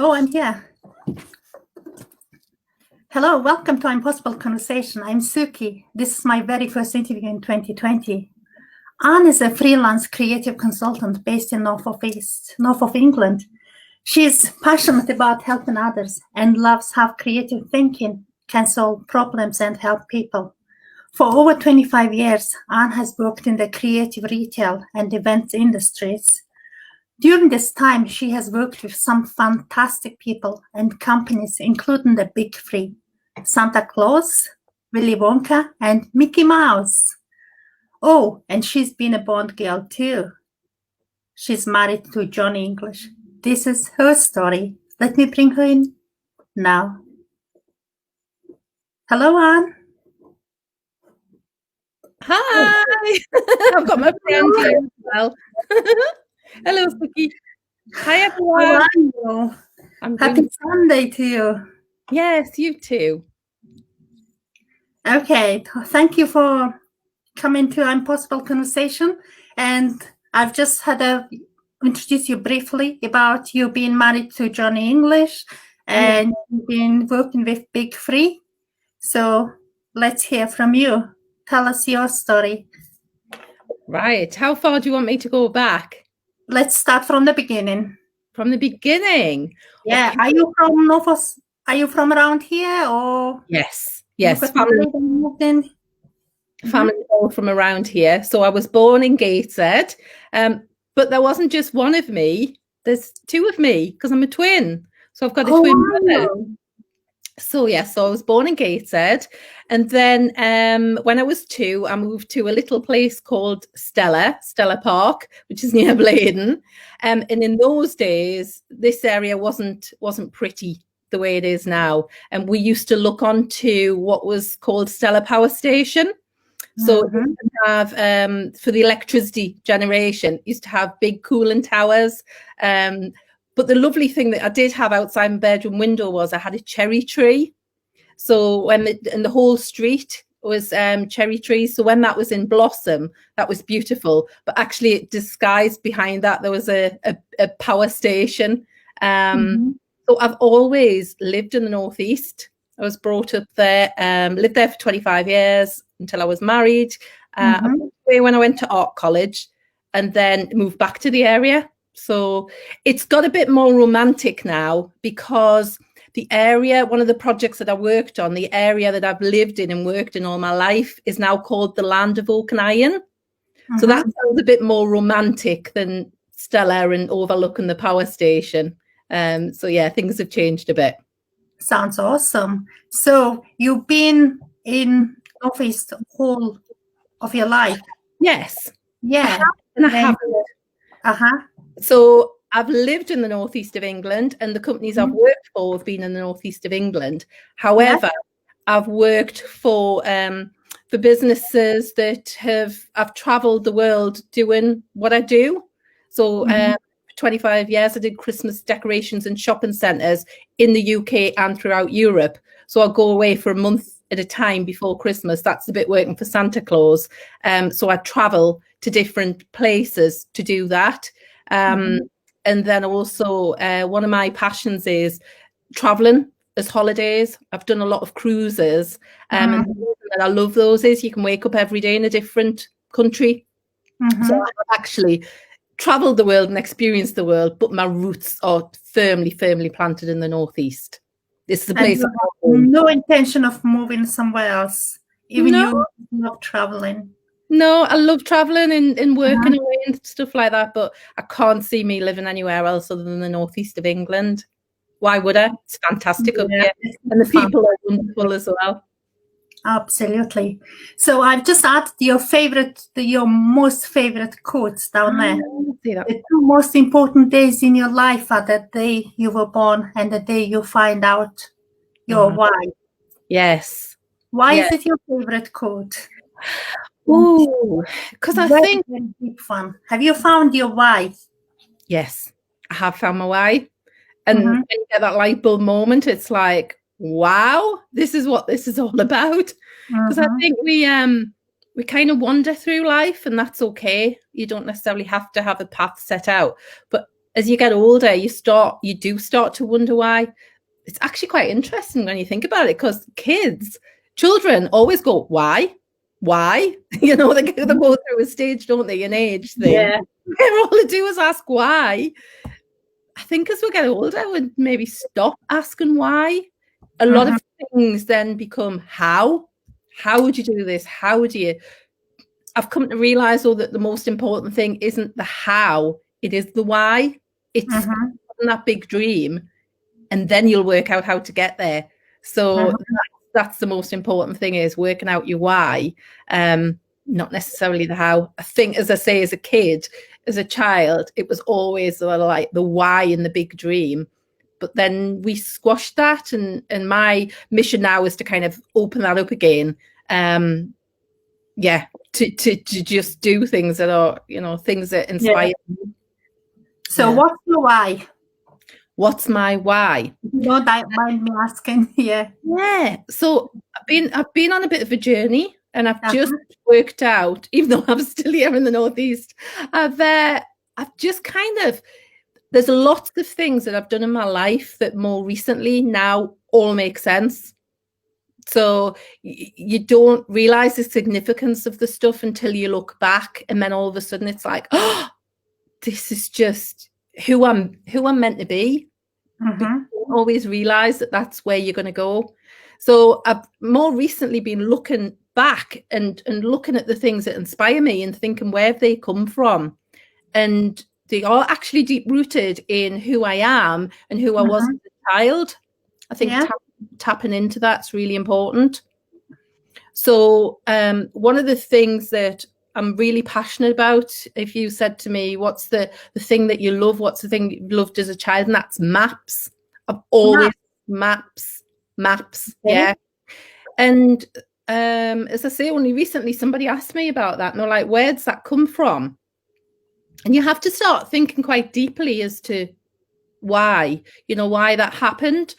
Oh, I'm here. Hello, welcome to I'mPossible Conversation. I'm Suki. This is my very first interview in 2020. Anne is a freelance creative consultant based in north of England. She's passionate about helping others and loves how creative thinking can solve problems and help people. For over 25 years, Anne has worked in the creative retail and events industries. During this time, she has worked with some fantastic people and companies, including the Big Three: Santa Claus, Willy Wonka, and Mickey Mouse. Oh, and she's been a Bond girl too. She's married to Johnny English. This is her story. Let me bring her in now. Hello, Anne. Hi. I've got my friend here as well. Hello, Suki. Hi, everyone. How are you? Happy Sunday to you. Yes, you too. Okay, thank you for coming to I'mPossible Conversation. And I've just had to introduce you briefly about you being married to Johnny English and you've been working with Big Three. So let's hear from you. Tell us your story. Right. How far do you want me to go back? Let's start from the beginning. From the beginning? Yeah. Okay. Are you from Novos? Are you from around here or? Yes. Family all from around here. So I was born in Gateshead, but there wasn't just one of me. There's two of me because I'm a twin. So I've got a twin brother. So I was born in Gateshead, and then when I was 2, I moved to a little place called Stella Park, which is near Bladen. And in those days, this area wasn't pretty the way it is now. And we used to look onto what was called Stella Power Station. So we used to have for the electricity generation, used to have big cooling towers. But the lovely thing that I did have outside my bedroom window was I had a cherry tree. So and the whole street was cherry trees. So when that was in blossom, that was beautiful. But actually, disguised behind that, there was a power station. So I've always lived in the Northeast. I was brought up there, lived there for 25 years until I was married. I moved away when I went to art college and then moved back to the area. So it's got a bit more romantic now because the area, one of the projects that I worked on, the area that I've lived in and worked in all my life is now called the Land of Oak and Iron. So that sounds a bit more romantic than Stella and overlooking the power station. So yeah, things have changed a bit. Sounds awesome. So you've been in Northeast all of your life? Yes. Yeah. And I haven't. So I've lived in the northeast of England and the companies I've worked for have been in the northeast of England. However, I've worked for businesses that I've traveled the world doing what I do. So for 25 years, I did Christmas decorations in shopping centres in the UK and throughout Europe. So I'll go away for a month at a time before Christmas. That's a bit working for Santa Claus. So I travel to different places to do that. And then also one of my passions is traveling as holidays. I've done a lot of cruises. And the reason that I love those is you can wake up every day in a different country. So I've actually traveled the world and experienced the world, but my roots are firmly planted in the Northeast. This is the place. No intention of moving somewhere else, even you love traveling. No, I love traveling and working away and stuff like that, but I can't see me living anywhere else other than the northeast of England. Why would I? It's fantastic up here, and the people are wonderful as well. Absolutely. So I've just added your most favorite quotes down there. The 2 most important days in your life are the day you were born and the day you find out your why. Yes. Why is it your favorite quote? Oh, because I think very deep fun. Have you found your why? Yes, I have found my why. And when you get that light bulb moment, it's like, wow, this is what this is all about. Because I think we kind of wander through life, and that's okay. You don't necessarily have to have a path set out. But as you get older, you do start to wonder why. It's actually quite interesting when you think about it, because children always go, why? You know, they go through a stage, don't they, an age thing. Yeah. And all they do is ask why. I think as we get older, we maybe stop asking why. A lot of things then become how. How would you do this? How would you? I've come to realize, though, that the most important thing isn't the how, it is the why. It's that big dream, and then you'll work out how to get there. So that's the most important thing, is working out your why, not necessarily the how. I think, as I say, as a kid, as a child, it was always like the why in the big dream. But then we squashed that, and my mission now is to kind of open that up again. To just do things that are, you know, things that inspire me. So what's your why? What's my why? No, that mind me asking. Yeah. So I've been on a bit of a journey, and I've just worked out, even though I'm still here in the Northeast, I've just kind of, there's lots of things that I've done in my life that more recently now all make sense. So you don't realize the significance of the stuff until you look back, and then all of a sudden it's like, oh, this is just who I'm meant to be. You don't always realize that that's where you're going to go. So I've more recently been looking back and looking at the things that inspire me and thinking, where have they come from? And they are actually deep rooted in who I am and who I was as a child. I think tapping into that's really important. So one of the things that I'm really passionate about, if you said to me, what's the thing that you love, what's the thing you loved as a child, and that's maps. I've always maps. Yeah. And as I say, only recently somebody asked me about that, and they're like, where does that come from? And you have to start thinking quite deeply as to why, you know, why that happened.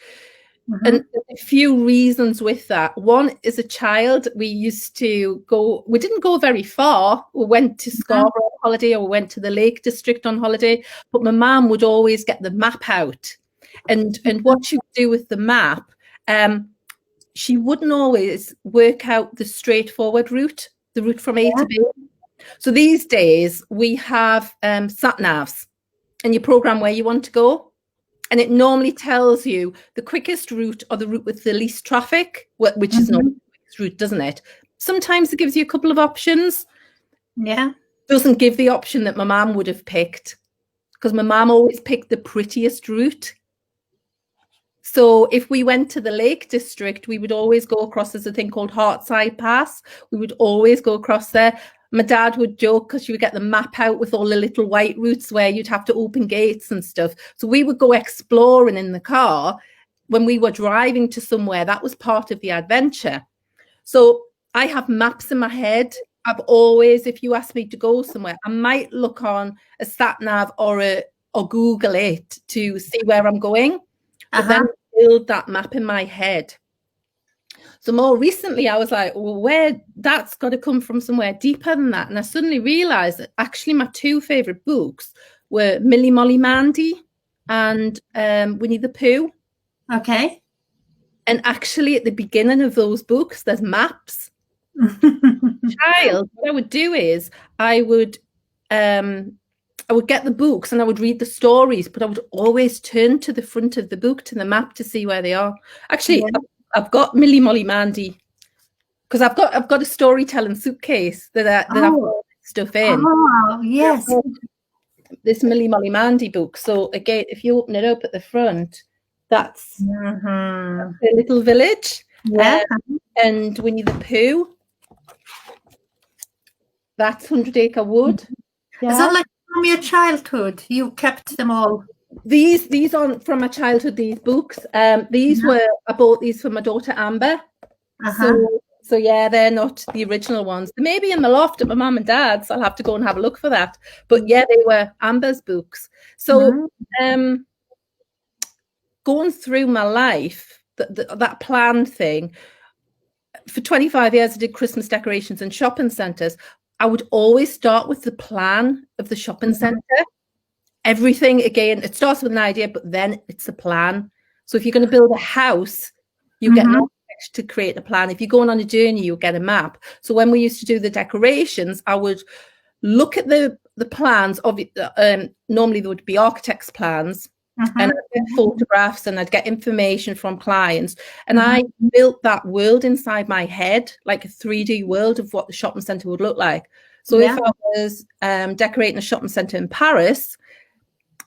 And a few reasons with that. One, as a child, we didn't go very far. We went to Scarborough on holiday, or we went to the Lake District on holiday, but my mum would always get the map out. And what she would do with the map, she wouldn't always work out the straightforward route, the route from A to B. So these days we have sat navs, and you program where you want to go. And it normally tells you the quickest route or the route with the least traffic, which is not the quickest route, doesn't it? Sometimes it gives you a couple of options. Yeah. Doesn't give the option that my mum would have picked, because my mum always picked the prettiest route. So if we went to the Lake District, we would always go across, there's a thing called Hartside Pass. We would always go across there. My dad would joke, because you would get the map out with all the little white routes where you'd have to open gates and stuff. So we would go exploring in the car. When we were driving to somewhere, that was part of the adventure. So I have maps in my head. I've always, if you ask me to go somewhere, I might look on a sat nav or Google it to see where I'm going, but then build that map in my head. So more recently, I was like, well, where that's got to come from somewhere deeper than that. And I suddenly realized that actually my two favorite books were Millie Molly Mandy and Winnie the Pooh. Okay. And actually at the beginning of those books, there's maps. Child, what I would do is I would get the books and I would read the stories, but I would always turn to the front of the book, to the map, to see where they are. Actually, I've got Millie Molly Mandy, because I've got a storytelling suitcase that I've got stuff in. Oh, yes. This Millie Molly Mandy book. So again, if you open it up at the front, that's the little village. Yeah. And Winnie the Pooh. That's 100 Acre Wood. Yeah. Is that like from your childhood? You kept them all? These aren't from my childhood, these books. I bought these for my daughter Amber. So yeah, they're not the original ones. They may be in the loft at my mum and dad's. I'll have to go and have a look for that. But yeah, they were Amber's books. So going through my life, that plan thing, for 25 years I did Christmas decorations in shopping centres. I would always start with the plan of the shopping centre. everything, again, it starts with an idea, but then it's a plan. So if you're going to build a house, you get an architect to create a plan. If you're going on a journey, you get a map. So when we used to do the decorations, I would look at the plans. Normally there would be architects' plans, and I'd get photographs and I'd get information from clients. And I built that world inside my head, like a 3D world of what the shopping centre would look like. So if I was decorating a shopping centre in Paris,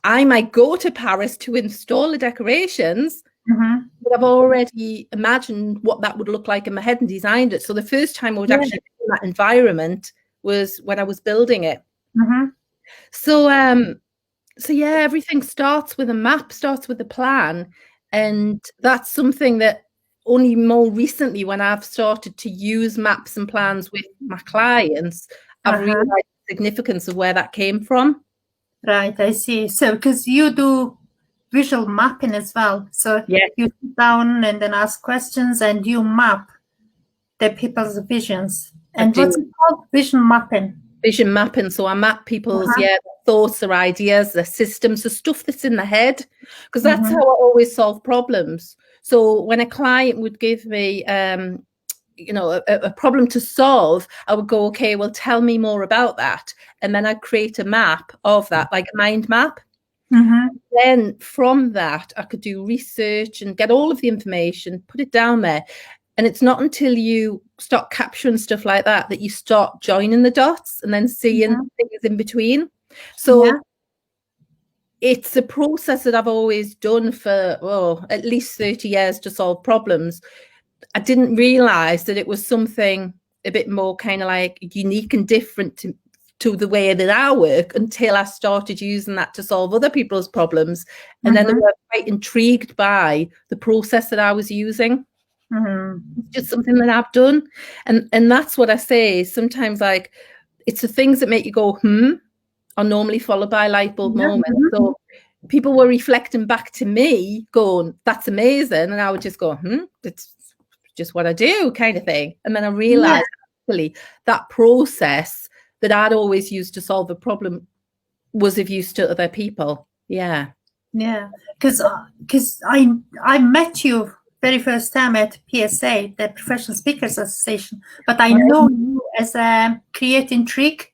I might go to Paris to install the decorations, but I've already imagined what that would look like in my head and designed it. So the first time I would actually be in that environment was when I was building it. So yeah, everything starts with a map, starts with a plan. And that's something that only more recently, when I've started to use maps and plans with my clients, I've realized the significance of where that came from. Right, I see. So because you do visual mapping as well. So you sit down and then ask questions and you map the people's visions. And what's it called? Vision mapping. Vision mapping. So I map people's their thoughts, their ideas, their systems, the stuff that's in the head, because that's how I always solve problems. So when a client would give me a problem to solve, I would go, okay, well, tell me more about that. And then I'd create a map of that, like a mind map. Then from that, I could do research and get all of the information, put it down there. And it's not until you start capturing stuff like that that you start joining the dots and then seeing things in between. So it's a process that I've always done for at least 30 years to solve problems. I didn't realize that it was something a bit more kind of like unique and different to the way that I work until I started using that to solve other people's problems. And then they were quite intrigued by the process that I was using. It's just something that I've done. And that's what I say. Sometimes, like, it's the things that make you go, are normally followed by a light bulb moment. So people were reflecting back to me going, that's amazing. And I would just go, it's just what I do, kind of thing. And then I realized actually that process that I'd always used to solve a problem was of use to other people. Because I met you very first time at PSA, the Professional Speakers Association, but I know you as a create intrigue.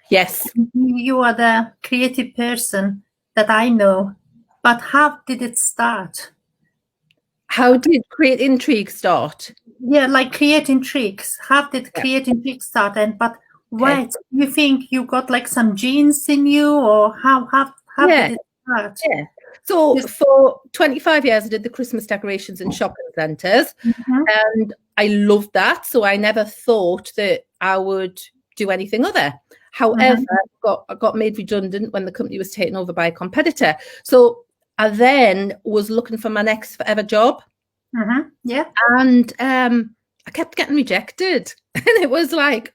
Yes, you are the creative person that I know. But how did it start? How did Create Intrigue start? Yeah, like Create Intrigues. How did Create Intrigue start? Wait, you think you got like some genes in you, or how did it start? So for 25 years, I did the Christmas decorations in shopping centres, and I loved that. So I never thought that I would do anything other. However, I got made redundant when the company was taken over by a competitor. So I then was looking for my next forever job. And I kept getting rejected. And it was like,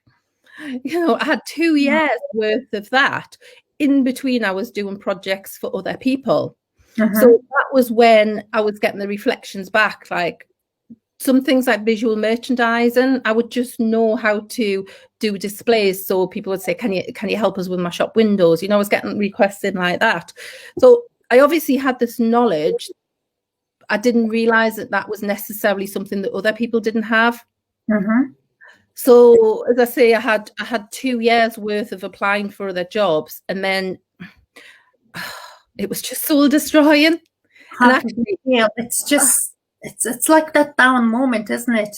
I had 2 years worth of that. In between, I was doing projects for other people. So that was when I was getting the reflections back, like some things like visual merchandising. I would just know how to do displays. So people would say, can you help us with my shop windows? I was getting requests in like that. So I obviously had this knowledge. I didn't realize that was necessarily something that other people didn't have. So as I say, I had 2 years worth of applying for other jobs, and then it was just soul destroying. And actually, it's just it's like that down moment, isn't it?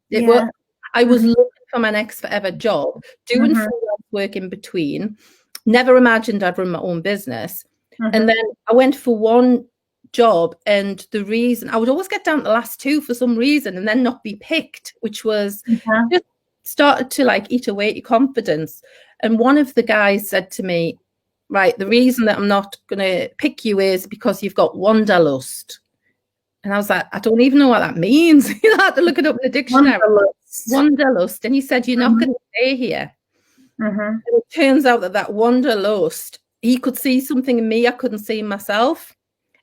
It was. I was looking for my next forever job, doing freelance work in between. Never imagined I'd run my own business. And then I went for one job, and the reason I would always get down to the last two for some reason and then not be picked, which was just started to like eat away at your confidence. And one of the guys said to me, right, the reason that I'm not going to pick you is because you've got wanderlust. And I was like, I don't even know what that means. I had to look it up in the dictionary. Wanderlust. And he said, you're not going to stay here. And it turns out that wanderlust, he could see something in me I couldn't see in myself.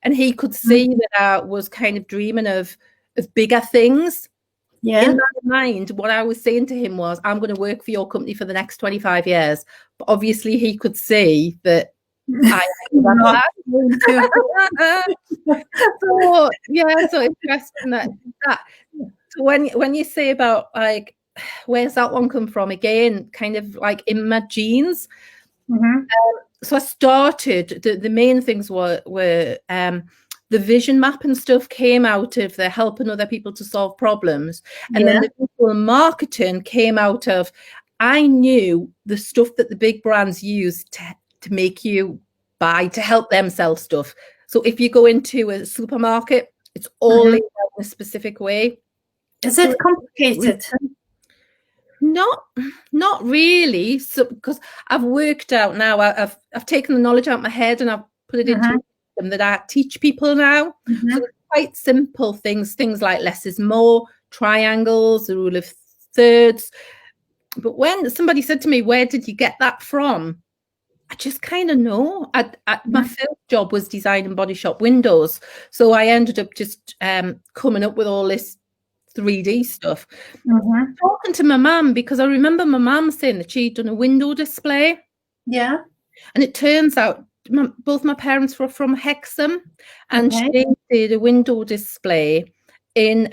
And he could see that I was kind of dreaming of bigger things. In my mind, what I was saying to him was, I'm going to work for your company for the next 25 years. But obviously he could see that I so yeah, so interesting that so when you say about like where's that one come from again, kind of like in my genes. So I started the main things were the vision map and stuff came out of the helping other people to solve problems, and then the visual marketing came out of I knew the stuff that the big brands use to make you buy, to help them sell stuff. So if you go into a supermarket, it's all laid out in a specific way. Is it complicated? Not really. So because I've worked out now, I've taken the knowledge out of my head and I've put it into them that I teach people now. So it's quite simple things like less is more, triangles, the rule of thirds. But when somebody said to me, where did you get that from? I just kind of know. My first job was designing body shop windows. So I ended up just coming up with all this 3D stuff. Talking to my mum, because I remember my mum saying that she'd done a window display. Yeah. And it turns out both my parents were from Hexham, and she did a window display in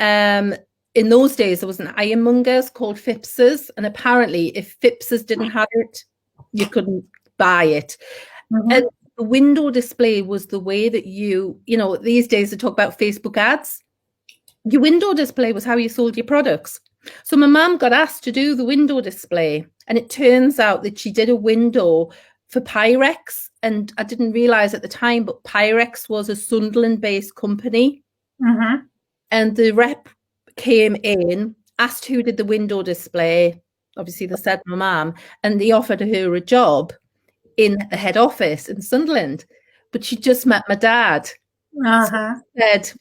those days there was an ironmongers called Phipps's, and apparently if Phipps's didn't have it, you couldn't buy it. And the window display was the way that you know, these days they talk about Facebook ads. Your window display was how you sold your products. So my mum got asked to do the window display, and it turns out that she did a window for Pyrex, and I didn't realize at the time, but Pyrex was a Sunderland-based company. And the rep came in, asked who did the window display. Obviously, they said my mum, and they offered her a job in the head office in Sunderland. But she just met my dad. So said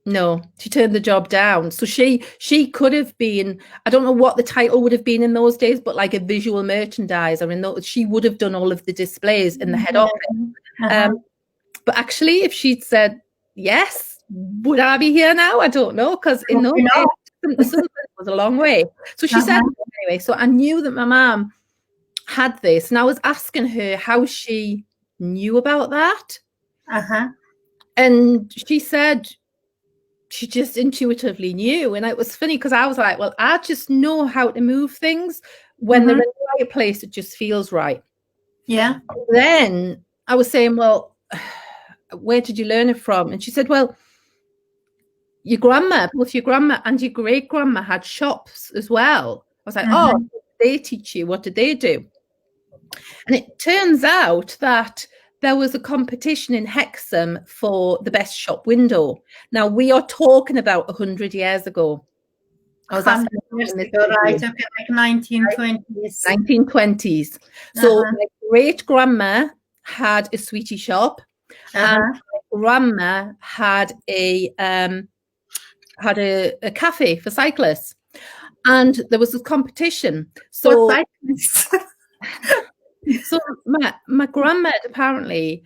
no, she turned the job down. So she could have been, I don't know what the title would have been in those days, but like a visual merchandiser. And she would have done all of the displays in the head office. But actually, if she'd said yes, would I be here now? I don't know, because in those days, Sunderland was a long way. So she said anyway. So I knew that my mum had this, and I was asking her how she knew about that. And she said she just intuitively knew. And it was funny because I was like, well, I just know how to move things when they're in the right place. It just feels right. Yeah. Then I was saying, well, where did you learn it from? And she said, well, your grandma, both your grandma and your great grandma had shops as well. I was like, oh, they teach you? What did they do? And it turns out that there was a competition in Hexham for the best shop window. Now, we are talking about 100 years ago. I was asking right, okay, like 1920s. 1920s. So my great grandma had a sweetie shop, and my grandma had a cafe for cyclists, and there was a competition. So so my grandma apparently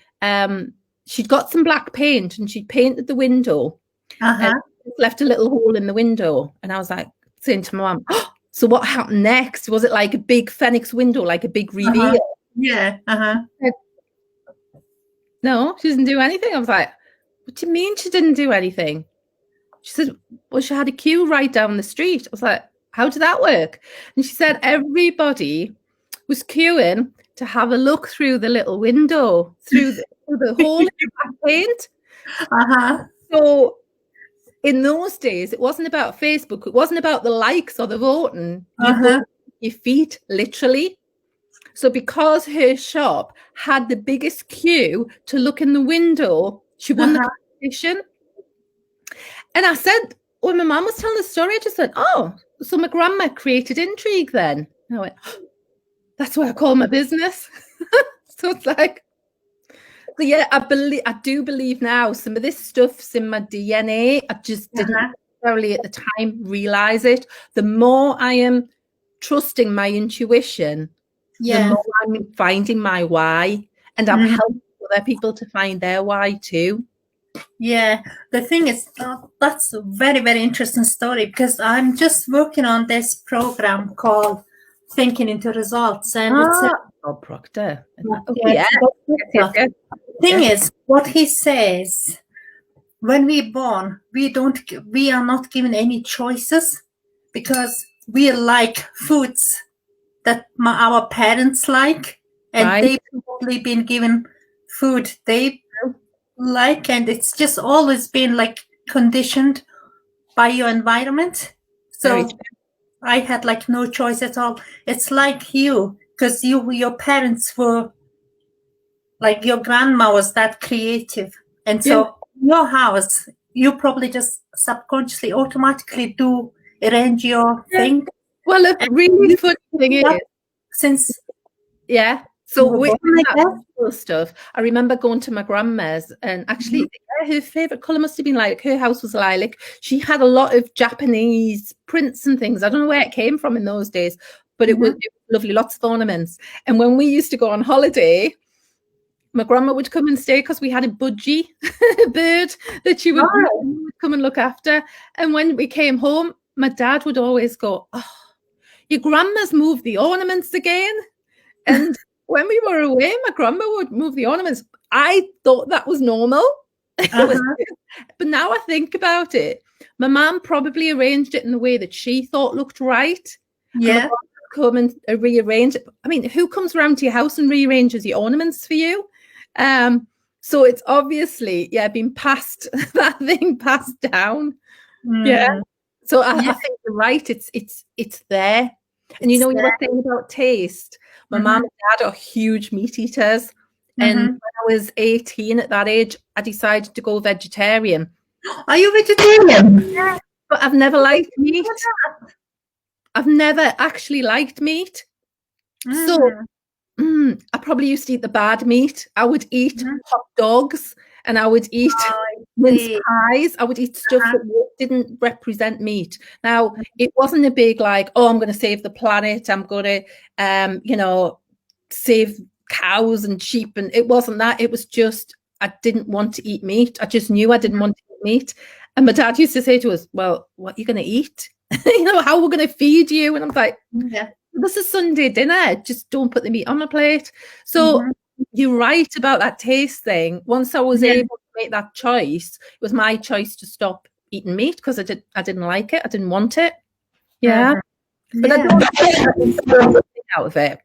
she'd got some black paint and she'd painted the window and left a little hole in the window, and I was like saying to my mum, oh, so what happened next? Was it like a big phoenix window, like a big reveal? No, she didn't do anything. I was like, what do you mean she didn't do anything? She said, well, she had a queue right down the street. I was like, how did that work? And she said everybody was queuing to have a look through the little window, through the hole in the paint. So in those days, it wasn't about Facebook. It wasn't about the likes or the voting. Your feet, literally. So because her shop had the biggest queue to look in the window, she won the competition. And I said, when my mum was telling the story, I just went, oh, so my grandma created intrigue then. And I went, oh, that's what I call my business. So it's like, so yeah, I do believe now some of this stuff's in my DNA. I just didn't necessarily at the time realize it. The more I am trusting my intuition, the more I'm finding my why, and I'm helping other people to find their why too. Yeah, the thing is, that's a very, very interesting story, because I'm just working on this program called Thinking into Results, and Bob Proctor. Yeah, Oh, it's yeah. Bob Yes, Proctor. yes, Thing yes. is, what he says, when we're born, we are not given any choices because we like foods that our parents like, and Right. they've probably been given food they like, and it's just always been like conditioned by your environment. Very So I had like no choice at all. It's like you, because your parents were like, your grandma was that creative, and Yeah. so your house, you probably just subconsciously automatically do arrange your thing. Well, the And really you funny thing picked it is, up since yeah. So you were with born, I that guess. sort of stuff, I remember going to my grandma's, and actually, her favorite color must have been lilac. Her house was lilac. She had a lot of Japanese prints and things. I don't know where it came from in those days, but it was lovely, lots of ornaments. And when we used to go on holiday, my grandma would come and stay because we had a budgie bird that she would come and look after. And when we came home, my dad would always go, "Oh, your grandma's moved the ornaments again." And when we were away, my grandma would move the ornaments. I thought that was normal. But now I think about it, my mum probably arranged it in the way that she thought looked right. Yeah. Come and rearrange it. I mean, who comes around to your house and rearranges your ornaments for you? So it's obviously, been passed, that thing passed down. Yeah. So I think you're right. It's there. And you were saying about taste. My mum and dad are huge meat eaters. And when I was 18 at that age, I decided to go vegetarian. Are you vegetarian? Yeah. But I've never liked meat. I've never actually liked meat. So I probably used to eat the bad meat. I would eat hot dogs, and I would eat mince pies. I would eat stuff that didn't represent meat. Now, it wasn't a big like, oh, I'm going to save the planet. I'm going to, save cows and sheep. And it wasn't that. It was just, I didn't want to eat meat. I just knew I didn't want to eat meat. And my dad used to say to us, well, what are you going to eat? How we're going to feed you? And I'm like, this is Sunday dinner. Just don't put the meat on my plate. So you're right about that taste thing. Once I was able to make that choice, it was my choice to stop eating meat because I didn't like it. I didn't want it. Yeah. But I don't think out of it.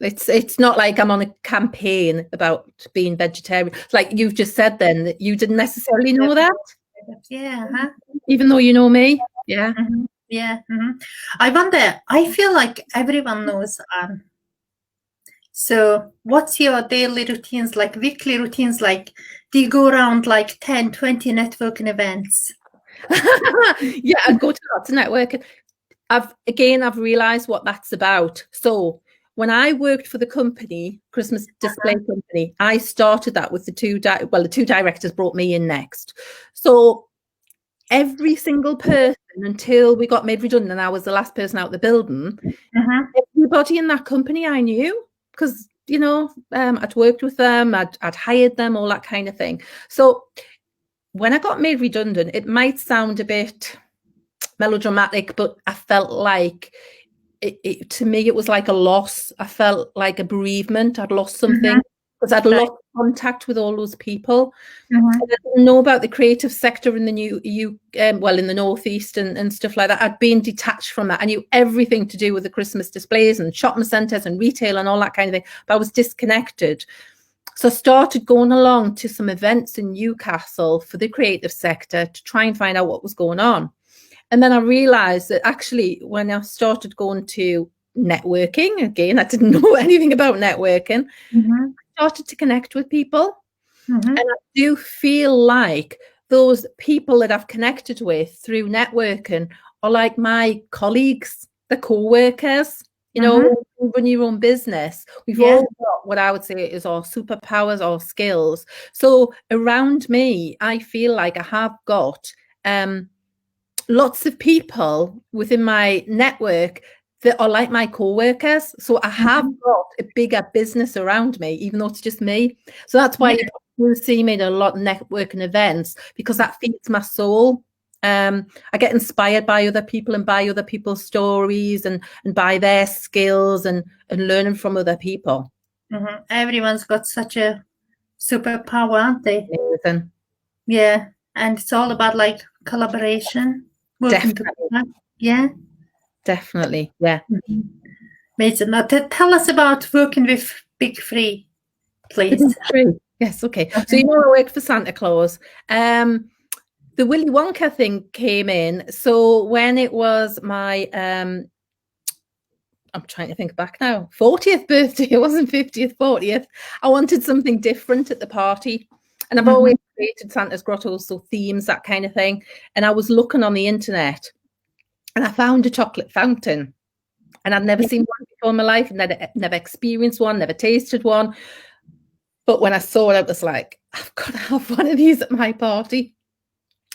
It's not like I'm on a campaign about being vegetarian. Like you've just said then, that you didn't necessarily know that. Yeah. Even though you know me. Yeah. Yeah. I wonder, I feel like everyone knows so what's your daily routines, like weekly routines? Like, do you go around like 10, 20 networking events? Yeah, I go to lots of networking. I've realized what that's about. So when I worked for the company, Christmas display company, I started that with the two directors brought me in next. So every single person, until we got made redundant and I was the last person out the building, everybody in that company I knew because, I'd worked with them, I'd hired them, all that kind of thing. So when I got made redundant, it might sound a bit melodramatic, but I felt like to me, it was like a loss. I felt like a bereavement. I'd lost something because I'd lost contact with all those people. And I didn't know about the creative sector in the in the Northeast and stuff like that. I'd been detached from that. I knew everything to do with the Christmas displays and shopping centres and retail and all that kind of thing, but I was disconnected. So I started going along to some events in Newcastle for the creative sector to try and find out what was going on. And then I realized that actually when I started going to networking, again, I didn't know anything about networking, I started to connect with people. And I do feel like those people that I've connected with through networking are like my colleagues, the co-workers, run your own business. We've all got what I would say is our superpowers, our skills. So around me, I feel like I have got lots of people within my network that are like my co-workers. So I have got a bigger business around me, even though it's just me. So that's why you see me at a lot of networking events, because that feeds my soul. I get inspired by other people and by other people's stories and by their skills and learning from other people. Everyone's got such a superpower, aren't they? Amazing. Yeah, and it's all about like collaboration, working together. Yeah, definitely. Yeah. Amazing. Now, tell us about working with Big Three, please. Yes. Okay. So I work for Santa Claus. The Willy Wonka thing came in. So when it was my I'm trying to think back now, 40th birthday, it wasn't 50th, 40th. I wanted something different at the party. And I've always created Santa's grottos, so themes, that kind of thing. And I was looking on the internet and I found a chocolate fountain. And I'd never seen one before in my life, and never experienced one, never tasted one. But when I saw it, I was like, I've got to have one of these at my party.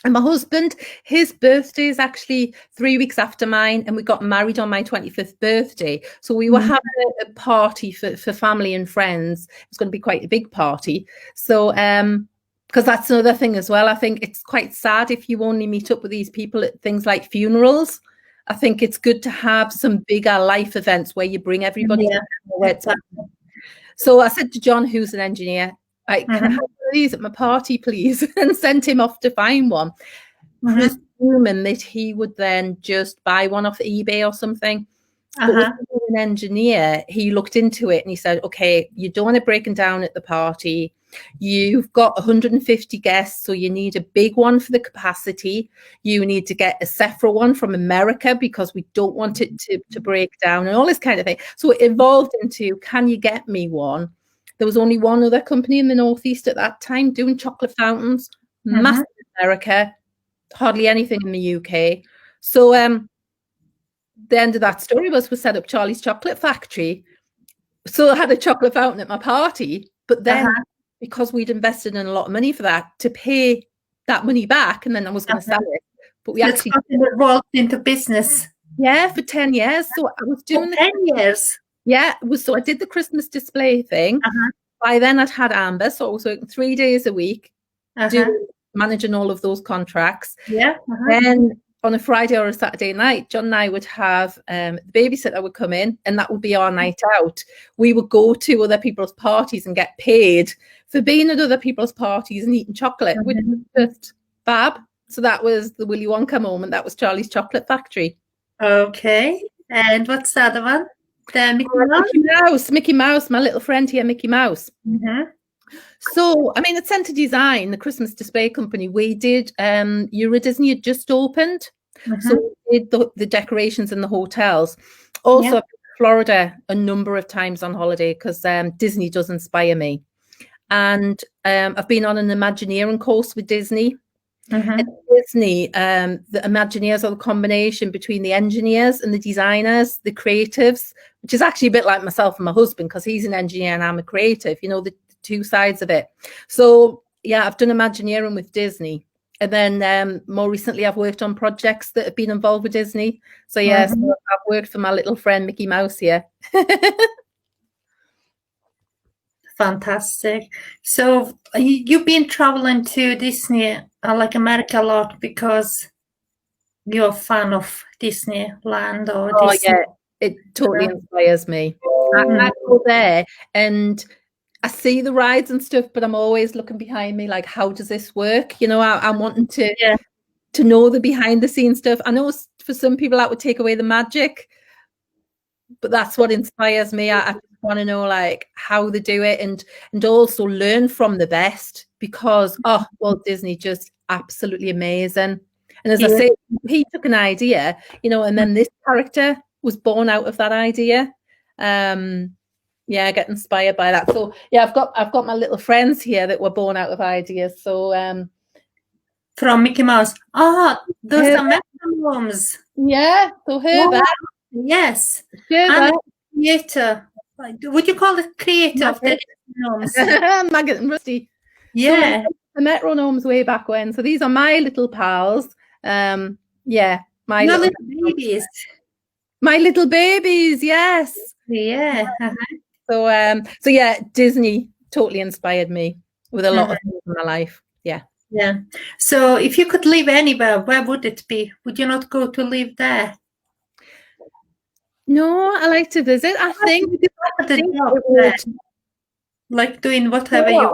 And my husband, his birthday is actually 3 weeks after mine, and we got married on my 25th birthday. So we were having a party for family and friends. It's going to be quite a big party. So, because that's another thing as well. I think it's quite sad if you only meet up with these people at things like funerals. I think it's good to have some bigger life events where you bring everybody together. So I said to John, who's an engineer, can I have one of these at my party, please? And sent him off to find one, presuming that he would then just buy one off eBay or something. But with an engineer, he looked into it and he said, okay, you don't want it breaking down at the party. You've got 150 guests, so you need a big one for the capacity. You need to get a separate one from America because we don't want it to break down and all this kind of thing. So it evolved into, can you get me one? There was only one other company in the Northeast at that time doing chocolate fountains, massive in America, hardly anything in the UK. So the end of that story was we set up Charlie's Chocolate Factory. So I had a chocolate fountain at my party, but then because we'd invested in a lot of money for that, to pay that money back, and then I was going to sell it. But we actually rolled into business. Yeah, for 10 years. So I was doing 10 years. Yeah, so I did the Christmas display thing. By then I'd had Amber, so I was working 3 days a week, managing all of those contracts. Then on a Friday or a Saturday night, John and I would have the babysitter would come in, and that would be our night out. We would go to other people's parties and get paid for being at other people's parties and eating chocolate, which was just fab. So that was the Willy Wonka moment. That was Charlie's Chocolate Factory. Okay. And what's the other one? The Mickey Mouse, my little friend here, Mickey Mouse. So, I mean, at Centre Design, the Christmas display company, we did Euro Disney had just opened. So we did the decorations in the hotels. Also, I've been to Florida a number of times on holiday because Disney does inspire me. And I've been on an Imagineering course with Disney. At Disney, the Imagineers are the combination between the engineers and the designers, the creatives, which is actually a bit like myself and my husband because he's an engineer and I'm a creative, you know, the two sides of it. So, yeah, I've done Imagineering with Disney. And then more recently, I've worked on projects that have been involved with Disney. So, yeah, so I've worked for my little friend, Mickey Mouse here. Fantastic. So you've been traveling to Disney, like America, a lot because you're a fan of Disneyland or Disney. Yeah, it totally inspires me. I go there and I see the rides and stuff, but I'm always looking behind me like, how does this work? You know, I'm wanting to know the behind the scenes stuff. I know for some people that would take away the magic, but that's what inspires me. I want to know like how they do it and also learn from the best because Walt Disney just absolutely amazing. And as I say, he took an idea, you know, and then this character was born out of that idea. I get inspired by that. So yeah, I've got my little friends here that were born out of ideas. So from Mickey Mouse. Those are metronomes. Yeah, so that. Yes. And creator. Would you call it creator of the metronomes? Maggot and Rusty. Yeah. So the metronomes way back when. So these are my little pals. My little babies. My little babies, yes. Yeah. So Disney totally inspired me with a lot of things in my life. Yeah. Yeah. So if you could live anywhere, where would it be? Would you not go to live there? No, I like to visit. I think The it job there, would. like doing whatever Oh, you.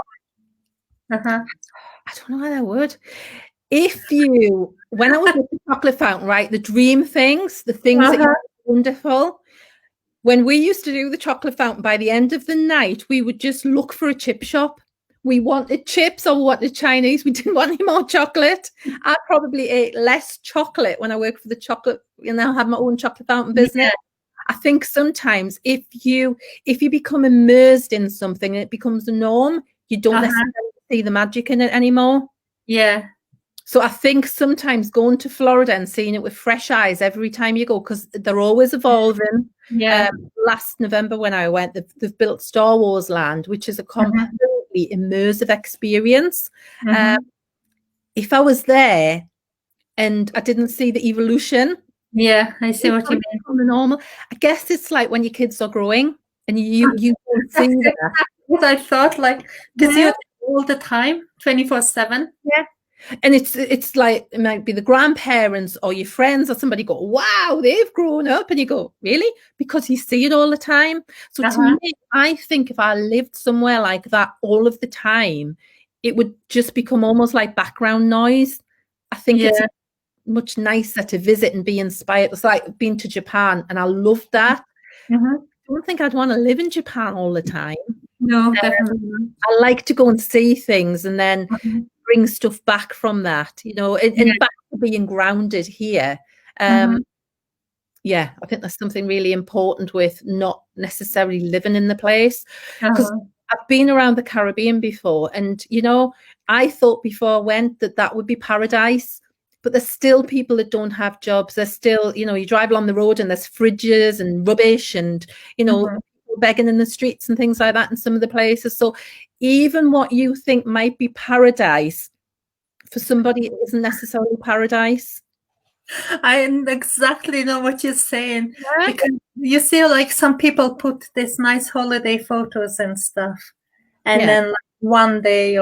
Uh-huh. I don't know how I would. If you, when I was with the chocolate fountain, right, the dream things, the things that you wonderful. When we used to do the chocolate fountain, by the end of the night, we would just look for a chip shop. We wanted chips or we wanted Chinese. We didn't want any more chocolate. I probably ate less chocolate when I worked for the chocolate, and I had my own chocolate fountain business. Yeah. I think sometimes if you become immersed in something and it becomes the norm, you don't necessarily see the magic in it anymore. Yeah. So I think sometimes going to Florida and seeing it with fresh eyes every time you go, because they're always evolving. Yeah. Last November when I went, they've built Star Wars Land, which is a completely immersive experience. If I was there and I didn't see the evolution, yeah, I see what you mean. From the normal, I guess it's like when your kids are growing and you don't see that. What I thought, like, because you're all the time, 24/7. Yeah. And it's like, it might be the grandparents or your friends or somebody go, wow, they've grown up. And you go, really? Because you see it all the time. So to me, I think if I lived somewhere like that all of the time, it would just become almost like background noise. I think it's much nicer to visit and be inspired. It's like being to Japan, and I loved that. I don't think I'd want to live in Japan all the time. No, definitely. I like to go and see things and then bring stuff back from that, you know, and back to being grounded here. Yeah, I think that's something really important with not necessarily living in the place. Because I've been around the Caribbean before, and, you know, I thought before I went that would be paradise. But there's still people that don't have jobs. There's still, you know, you drive along the road and there's fridges and rubbish and, you know, people begging in the streets and things like that in some of the places. So even what you think might be paradise, for somebody, it isn't necessarily paradise. I exactly know what you're saying. Yeah. Because you see, like, some people put this nice holiday photos and stuff. And then like, one day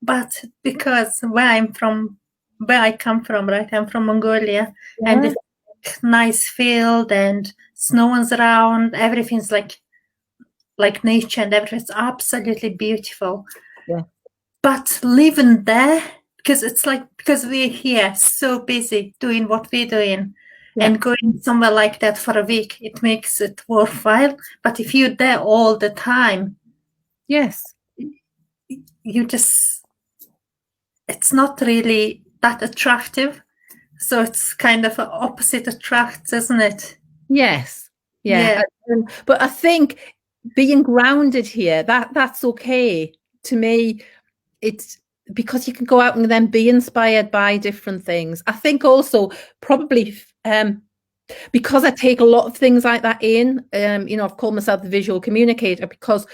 but because where I come from, right? I'm from Mongolia, and it's like nice field and snow's around. Everything's like nature and everything's absolutely beautiful. Yeah. But living there, because we're here so busy doing what we're doing, and going somewhere like that for a week, it makes it worthwhile. But if you're there all the time, it's not really that attractive. So it's kind of an opposite attracts, isn't it? Yes. Yeah. But I think being grounded here, that's okay. To me, it's because you can go out and then be inspired by different things. I think also probably because I take a lot of things like that in, you know, I've called myself the visual communicator, because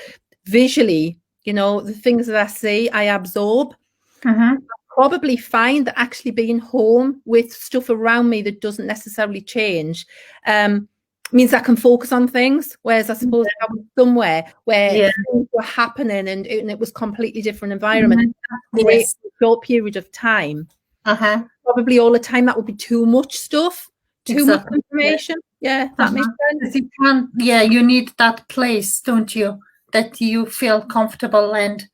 visually, you know, the things that I see, I absorb. I probably find that actually being home with stuff around me that doesn't necessarily change means I can focus on things. Whereas I suppose if I was somewhere where things were happening and it was completely different environment, great short period of time, probably all the time, that would be too much stuff, too much information. Yeah, that makes sense. You can't, you need that place, don't you? That you feel comfortable and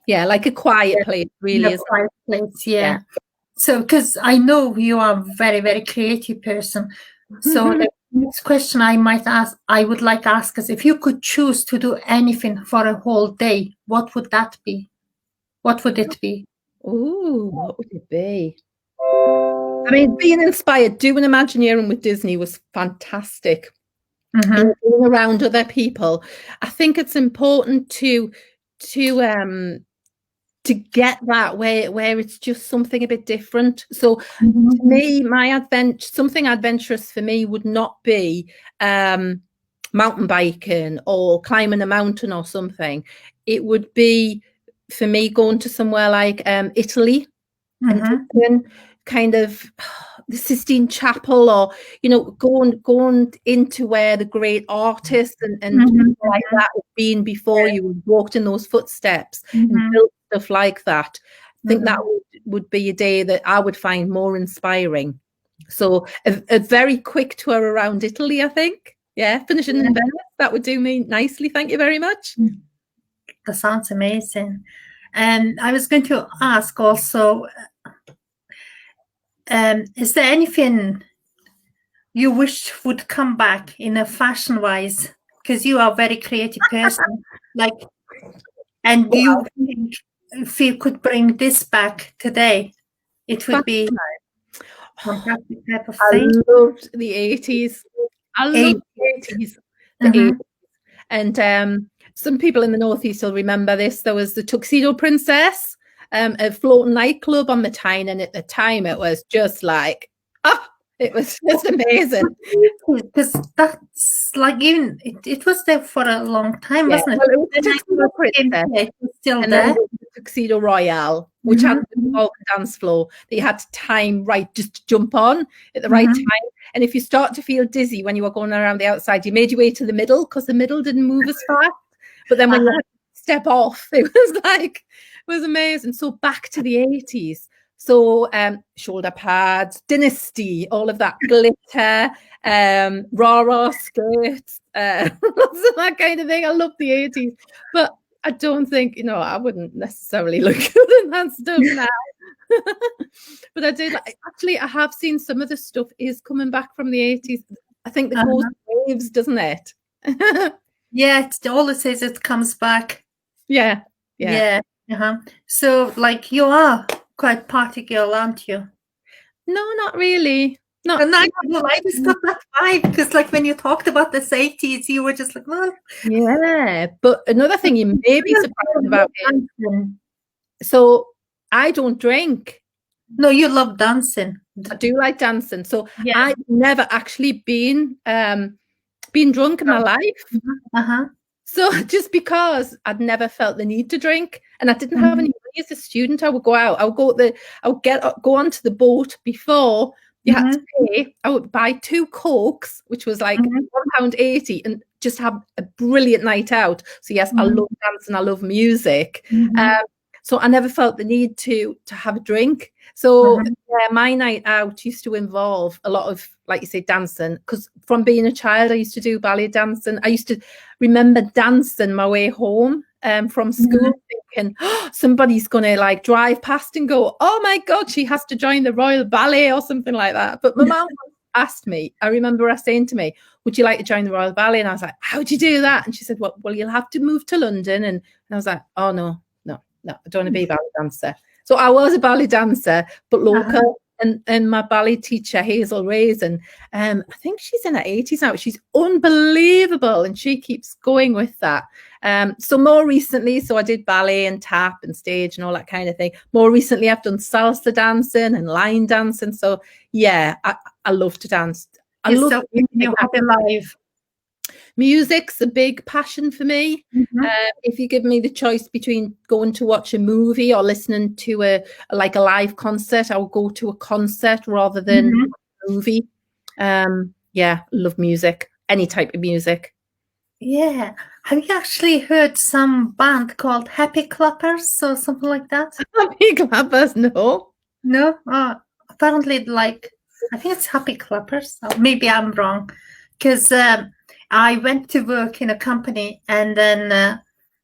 like a quiet place, really. A quiet place, So, because I know you are a very, very creative person. So the next question I would like to ask is, if you could choose to do anything for a whole day, what would that be? What would it be? Ooh, what would it be? I mean, being inspired, doing Imagineering with Disney was fantastic. And being around other people, I think it's important to get that where it's just something a bit different. So to me, something adventurous for me would not be mountain biking or climbing a mountain or something. It would be, for me, going to somewhere like Italy, and kind of the Sistine Chapel, or, you know, going into where the great artists and like that have been before you, walked in those footsteps and built stuff like that. think that would be a day that I would find more inspiring. So a very quick tour around Italy, I think. Yeah, finishing in Venice, that would do me nicely. Thank you very much. That sounds amazing. And I was going to ask also, is there anything you wish would come back in a fashion-wise? Because you are a very creative person, and you think if you could bring this back today, it would be fantastic type of thing. I loved the 80s. I loved the 80s. The 80s. And some people in the Northeast will remember this. There was the Tuxedo Princess, a floating nightclub on the Tyne, and at the time it was just like, it was just amazing. Because that's like, even it was there for a long time, wasn't it? Well, it was the Tuxedo Princess, it was still and there. then the Tuxedo Royale, which had the Wonka dance floor that you had to time right just to jump on at the right time. And if you start to feel dizzy when you were going around the outside, you made your way to the middle because the middle didn't move as fast. But then when you had to step off, it was amazing. So back to the 80s. So shoulder pads, Dynasty, all of that glitter, rah-rah skirts, lots of that kind of thing. I love the 80s. But I don't think, I wouldn't necessarily look good in that stuff now. But I did. Actually, I have seen some of the stuff is coming back from the 80s. I think the goes waves, doesn't it? Yeah, it always says it comes back. Yeah. So, you are quite party girl, aren't you? No, not really. I just got that vibe because, when you talked about this 80s, you were just like, well. Yeah, but another thing you may be surprised about it. So I don't drink. No, you love dancing. I do like dancing. So I've never actually been drunk in my life. So just because I'd never felt the need to drink, and I didn't have any money as a student, I would go out. I would go onto the boat before you had to pay. I would buy 2 Cokes, which was like £1.80, and just have a brilliant night out. So yes, I love dancing. I love music. So I never felt the need to have a drink. So my night out used to involve a lot of, like you say, dancing. Because from being a child, I used to do ballet dancing. I used to remember dancing my way home from school, thinking, somebody's going to drive past and go, oh my God, she has to join the Royal Ballet or something like that. But my mum asked me, I remember her saying to me, would you like to join the Royal Ballet? And I was like, how'd you do that? And she said, well, you'll have to move to London. And I was like, oh, no, I don't want to be a ballet dancer. So I was a ballet dancer, but local. And my ballet teacher, Hazel Raisin, I think she's in her 80s now. She's unbelievable, and she keeps going with that. So more recently, I did ballet and tap and stage and all that kind of thing. More recently, I've done salsa dancing and line dancing. So yeah, I love to dance. I love your happy life. Music's a big passion for me. If you give me the choice between going to watch a movie or listening to a live concert, I will go to a concert rather than a movie. Love music, any type of music. Yeah. Have you actually heard some band called Happy Clappers or something like that? Happy Clappers, no. No? Apparently, I think it's Happy Clappers. Maybe I'm wrong. Because I went to work in a company, and then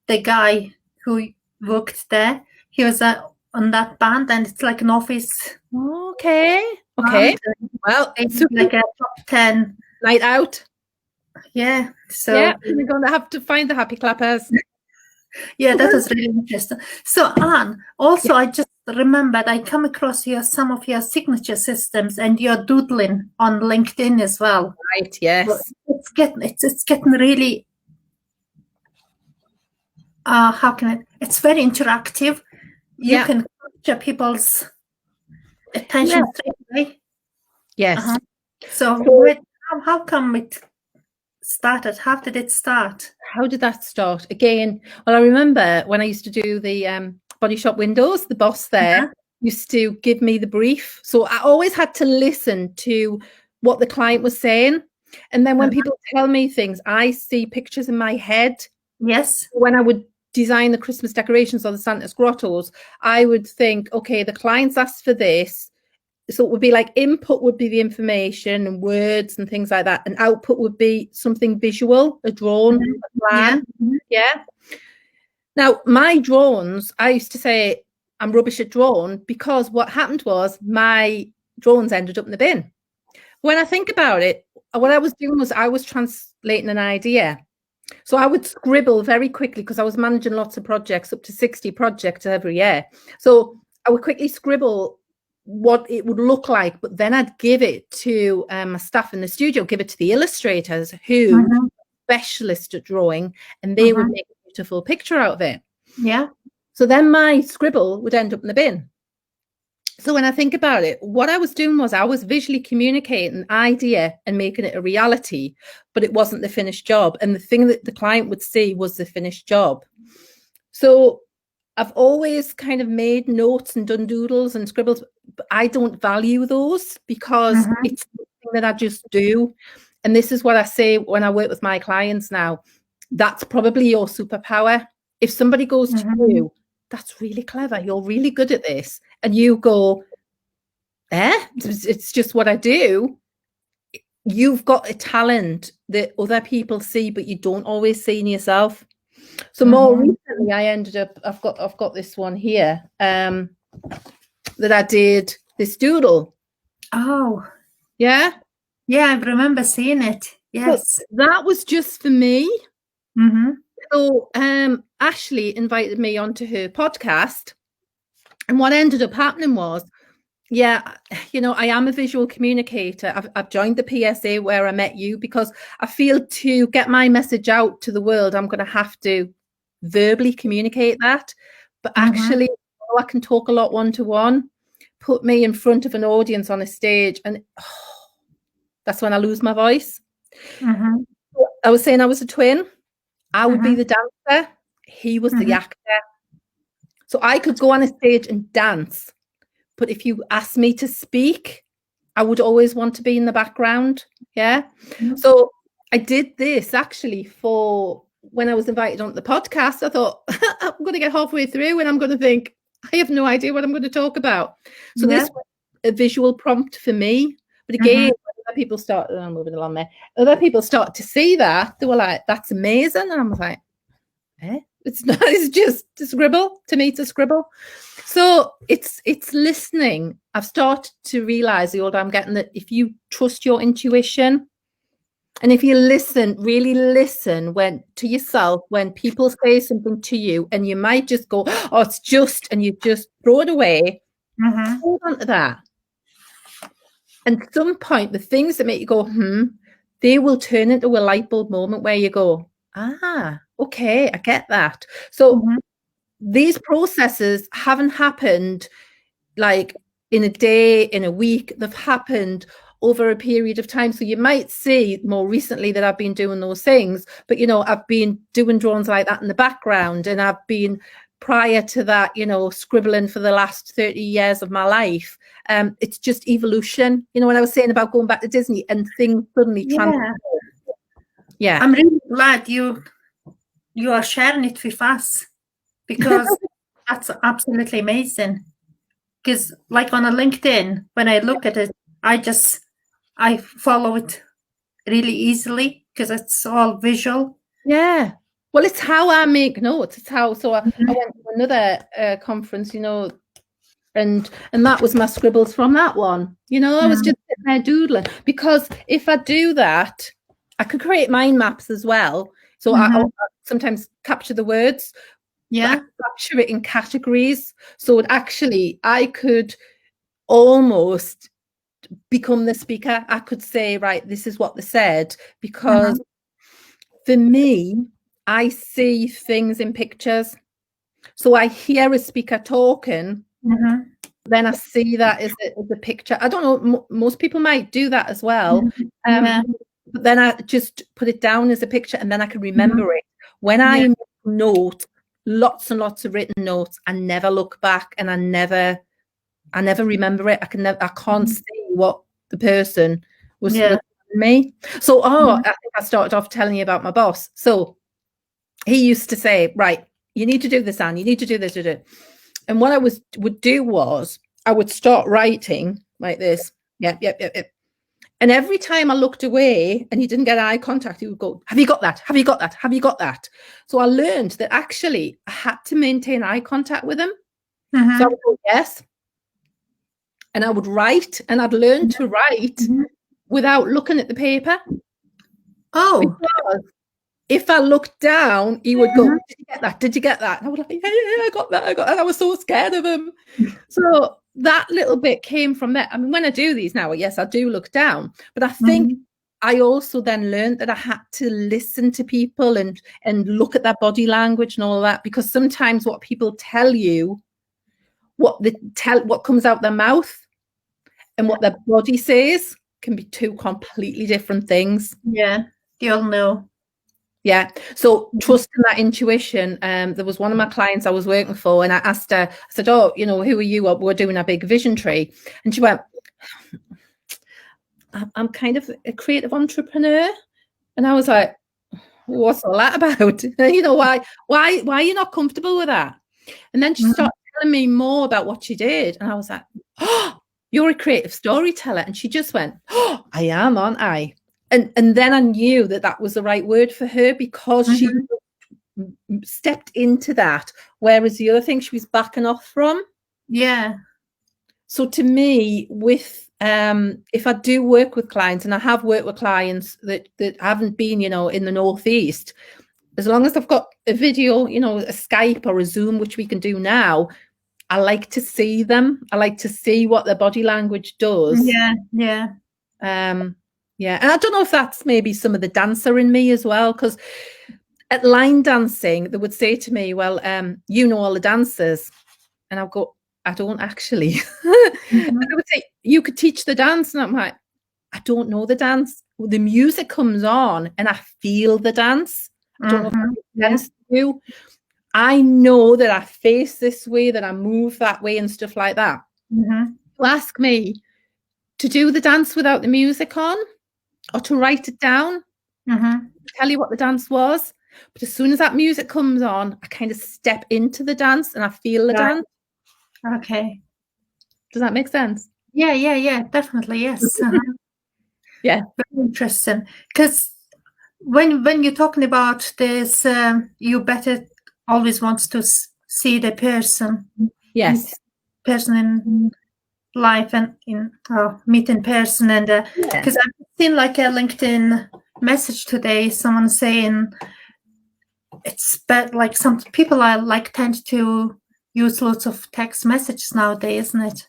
the guy who worked there, he was on that band, and it's like an office. Okay. Well, it's like a top 10 night out. Yeah. So we're going to have to find the Happy Clappers. Yeah, that was really interesting. So Anne, also I just remembered I come across some of your signature systems, and you're doodling on LinkedIn as well. Right, yes. It's getting really it's very interactive. You can capture people's attention straight away. Yes. So how come it started? How did it start? How did that start? Again, well, I remember when I used to do the body shop windows, the boss there used to give me the brief. So I always had to listen to what the client was saying. And then when people tell me things, I see pictures in my head. Yes. When I would design the Christmas decorations or the Santa's grottos, I would think, okay, the clients asked for this. So it would be like input would be the information and words and things like that. And output would be something visual, a drone, a plan. Yeah. Now, my drones, I used to say I'm rubbish at drone because what happened was my drones ended up in the bin. When I think about it, what I was doing was I was translating an idea. So I would scribble very quickly because I was managing lots of projects, up to 60 projects every year. So I would quickly scribble what it would look like, but then I'd give it to my staff in the studio, give it to the illustrators who are specialists at drawing, and they would make a beautiful picture out of it. Yeah. So then my scribble would end up in the bin. So when I think about it, what I was doing was I was visually communicating an idea and making it a reality, but it wasn't the finished job. And the thing that the client would see was the finished job. So I've always kind of made notes and done doodles and scribbles, but I don't value those because it's something that I just do. And this is what I say when I work with my clients now. That's probably your superpower. If somebody goes to you, that's really clever, you're really good at this, and you go, it's just what I do. You've got a talent that other people see, but you don't always see in yourself. So more recently, I ended up, I've got this one here that I did this doodle. Oh, yeah, I remember seeing it. Yes, but that was just for me. So Ashley invited me onto her podcast, and what ended up happening was, I am a visual communicator. I've joined the PSA where I met you because I feel to get my message out to the world, I'm going to have to verbally communicate that. But actually, I can talk a lot one-to-one. Put me in front of an audience on a stage, and that's when I lose my voice. I was saying I was a twin. I would be the dancer. He was the actor. So I could go on a stage and dance. But if you asked me to speak, I would always want to be in the background. Yeah. So I did this actually for when I was invited on the podcast. I thought, I'm going to get halfway through and I'm going to think, I have no idea what I'm going to talk about. So this was a visual prompt for me. But again, other people start, I'm moving along there. Other people start to see that. They were like, that's amazing. And I was like, it's not, it's just a scribble. To me, it's a scribble. So it's listening. I've started to realize the older I'm getting that if you trust your intuition and if you listen, really listen to yourself, when people say something to you and you might just go, oh, it's just, and you just throw it away, hold on to that. And at some point, the things that make you go, they will turn into a light bulb moment where you go, okay, I get that. So these processes haven't happened like in a day, in a week. They've happened over a period of time. So you might see more recently that I've been doing those things, but, I've been doing drawings like that in the background, and I've been prior to that, scribbling for the last 30 years of my life. It's just evolution. What I was saying about going back to Disney and things suddenly transform. Yeah. I'm really glad you are sharing it with us, because that's absolutely amazing. Because like on a LinkedIn, when I look at it, I follow it really easily because it's all visual. Yeah. Well, it's how I make notes. It's how, so I went to another conference, and that was my scribbles from that one. I was just sitting there doodling, because if I do that, I could create mind maps as well. So I sometimes capture the words. Yeah. Capture it in categories. So I could almost become the speaker. I could say, right, this is what they said, because for me, I see things in pictures. So I hear a speaker talking, then I see that as a picture. I don't know, most people might do that as well. But then I just put it down as a picture, and then I can remember it. When I note lots and lots of written notes, I never look back, and I never remember it. I can't see what the person was telling me. So I think I started off telling you about my boss. So he used to say, right, you need to do this, Anne, you need to do this. And what I would do was I would start writing like this. Yep. And every time I looked away and he didn't get eye contact, he would go, have you got that? Have you got that? Have you got that? So I learned that actually I had to maintain eye contact with him. Mm-hmm. So I would go, yes. And I would write, and I'd learn to write without looking at the paper. Oh. Because if I looked down, he would go, did you get that? Did you get that? And I was like, yeah, I got that. I got that. I was so scared of him. So that little bit came from that. I mean, when I do these now, yes, I do look down. But I think I also then learned that I had to listen to people and look at their body language and all that, because sometimes what people tell you, what comes out their mouth and what their body says can be two completely different things. Yeah, you'll know. Yeah. So trusting that intuition. There was one of my clients I was working for, and I asked her, I said, oh, you know, who are you? We're doing a big vision tree. And she went, I'm kind of a creative entrepreneur. And I was like, what's all that about? You know, why are you not comfortable with that? And then she started telling me more about what she did. And I was like, oh, you're a creative storyteller. And she just went, oh, I am, aren't I? And then I knew that was the right word for her, because she stepped into that, whereas the other thing she was backing off from. Yeah. So to me, with if I do work with clients, and I have worked with clients that haven't been, you know, in the Northeast, as long as I've got a video, you know, a Skype or a Zoom, which we can do now, I like to see them. I like to see what their body language does. Yeah. Yeah, and I don't know if that's maybe some of the dancer in me as well, because at line dancing, they would say to me, well, you know all the dancers. And I'll go, I don't actually. And they would say, you could teach the dance. And I'm like, I don't know the dance. Well, the music comes on and I feel the dance. I don't know if that makes sense to you. I know that I face this way, that I move that way and stuff like that. You ask me to do the dance without the music on, or to write it down, tell you what the dance was. But as soon as that music comes on, I kind of step into the dance and I feel the dance. Okay. Does that make sense? Yeah, definitely, yes. Yeah. Very interesting. Because when you're talking about this, you better always wants to see the person. Yes. Person in life and meet in person. And because I've seen like a LinkedIn message today, someone saying it's like some people tend to use lots of text messages nowadays, isn't it?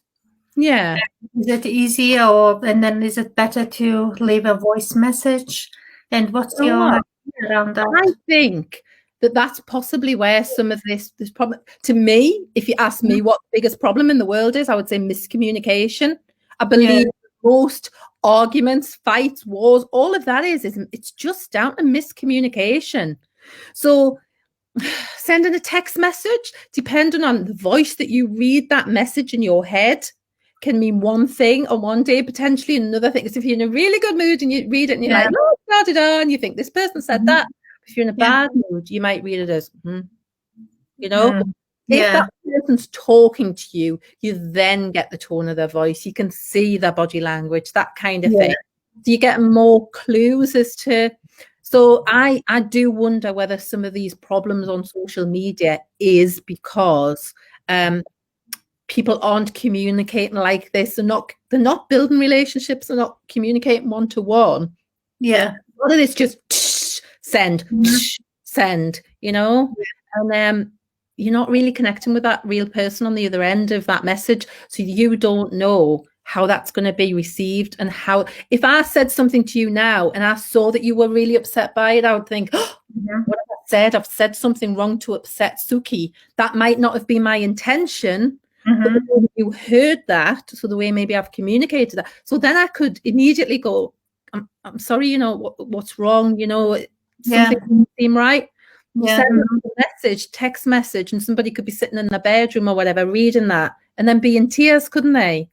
Yeah. Is it easier, and then is it better to leave a voice message? And what's your idea around that? I think that's possibly where some of this problem, to me, if you ask me what the biggest problem in the world is, I would say miscommunication. I believe most arguments, fights, wars, all of that is it's just down to miscommunication. So sending a text message, depending on the voice that you read that message in your head, can mean one thing on one day, potentially another thing. Because if you're in a really good mood and you read it and you're like, oh, da-da-da, and you think this person said that. If you're in a bad mood, you might read it as, you know, if that person's talking to you, you then get the tone of their voice. You can see their body language, that kind of thing. So you get more clues as to. So I do wonder whether some of these problems on social media is because people aren't communicating like this. They're not building relationships. They're not communicating one-to-one. Yeah. A lot of this just send, you know, and you're not really connecting with that real person on the other end of that message. So you don't know how that's going to be received, and how, if I said something to you now and I saw that you were really upset by it, I would think, what have I said? I've said something wrong to upset Suki. That might not have been my intention, but the way you heard that, so the way maybe I've communicated that, so then I could immediately go, I'm sorry, you know, what's wrong, you know, something doesn't seem right. Send a message, text message, and somebody could be sitting in their bedroom or whatever reading that and then be in tears, couldn't they?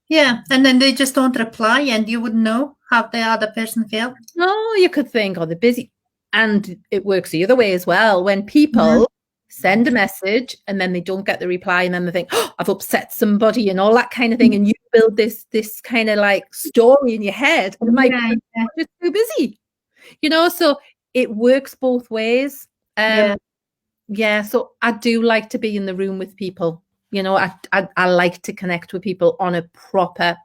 Yeah, and then they just don't reply, and you wouldn't know how the other person feels. No, you could think, oh, they're busy. And it works the other way as well. When people send a message and then they don't get the reply, and then they think, oh, I've upset somebody and all that kind of thing. And you build this kind of like story in your head, and it might be just too busy, you know, so it works both ways. Yeah, so I do like to be in the room with people. You know, I like to connect with people on a proper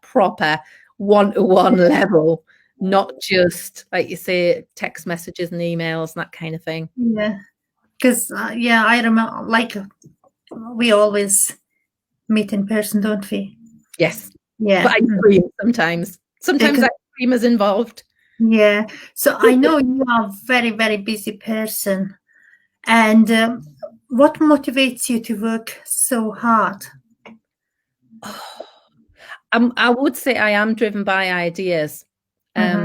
one-to-one level, not just, like you say, text messages and emails and that kind of thing. Yeah, because, I remember, like, we always meet in person, don't we? Yes. Yeah. But I scream sometimes. Sometimes I scream is involved. Yeah. So I know you are a very, very busy person. And what motivates you to work so hard? I would say I am driven by ideas. Yeah,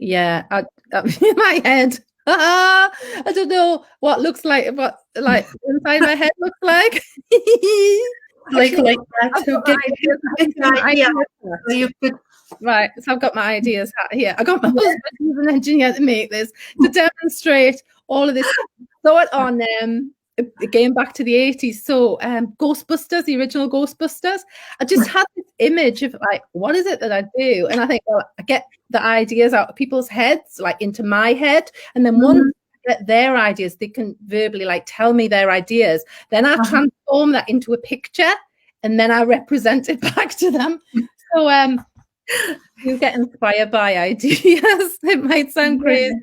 in my head. I don't know what looks like, what like inside my head looks like. like that. Right, so I've got my ideas here. I got my husband, who's an engineer, to make this, to demonstrate all of this. So on again back to the 80s. So Ghostbusters, the original Ghostbusters. I just had this image of like, what is it that I do? And I think, well, I get the ideas out of people's heads, like into my head, and then once I get their ideas, they can verbally like tell me their ideas. Then I transform that into a picture, and then I represent it back to them. So you get inspired by ideas. It might sound crazy,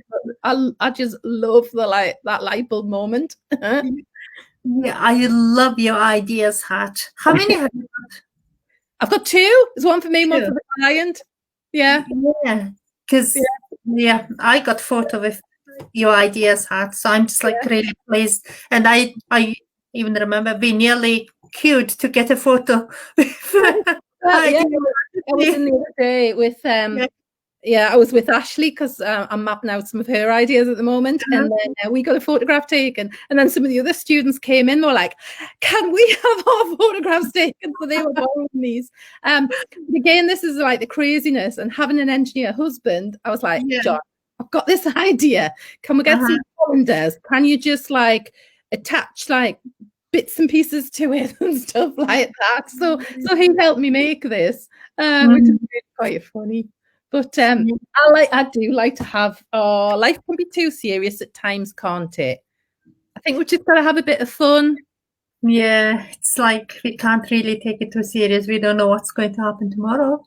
but I just love that light bulb moment. Yeah, I love your ideas hat. How many have you got? I've got two. There's one for me, one for the client. Yeah. Yeah, because I got photo with your ideas hat, so I'm just like really pleased. And I even remember we nearly queued to get a photo. I was in the other day with I was with Ashley, because I'm mapping out some of her ideas at the moment, and then we got a photograph taken, and then some of the other students came in. They were like, "Can we have our photographs taken?" So they were borrowing these. Again, this is like the craziness, and having an engineer husband, I was like, John, I've got this idea. Can we get some calendars? Can you just like attach like bits and pieces to it and stuff like that? So he helped me make this, which is really quite funny. But I do like to have, life can be too serious at times, can't it? I think we just got to have a bit of fun. Yeah, it's like we can't really take it too serious. We don't know what's going to happen tomorrow.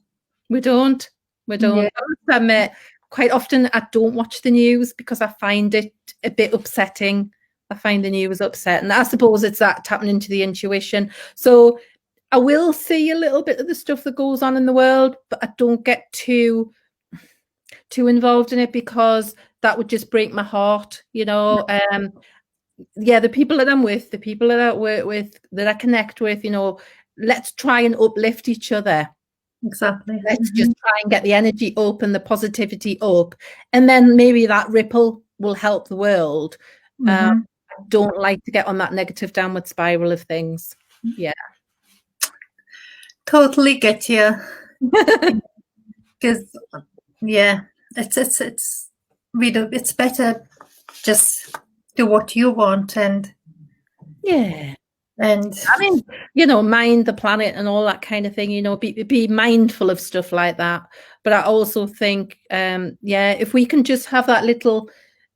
We don't. Yeah. I must admit, quite often I don't watch the news because I find it a bit upsetting. I find the news upsetting. I suppose it's that tapping into the intuition. So I will see a little bit of the stuff that goes on in the world, but I don't get too involved in it, because that would just break my heart, you know. The people that I'm with, the people that I work with, that I connect with, you know, let's try and uplift each other. Exactly. Let's just try and get the energy up and the positivity up, and then maybe that ripple will help the world. I don't like to get on that negative downward spiral of things. Yeah. Totally get you. Because it's better just do what you want, and I mean, you know, mind the planet and all that kind of thing, you know, be mindful of stuff like that. But I also think if we can just have that little,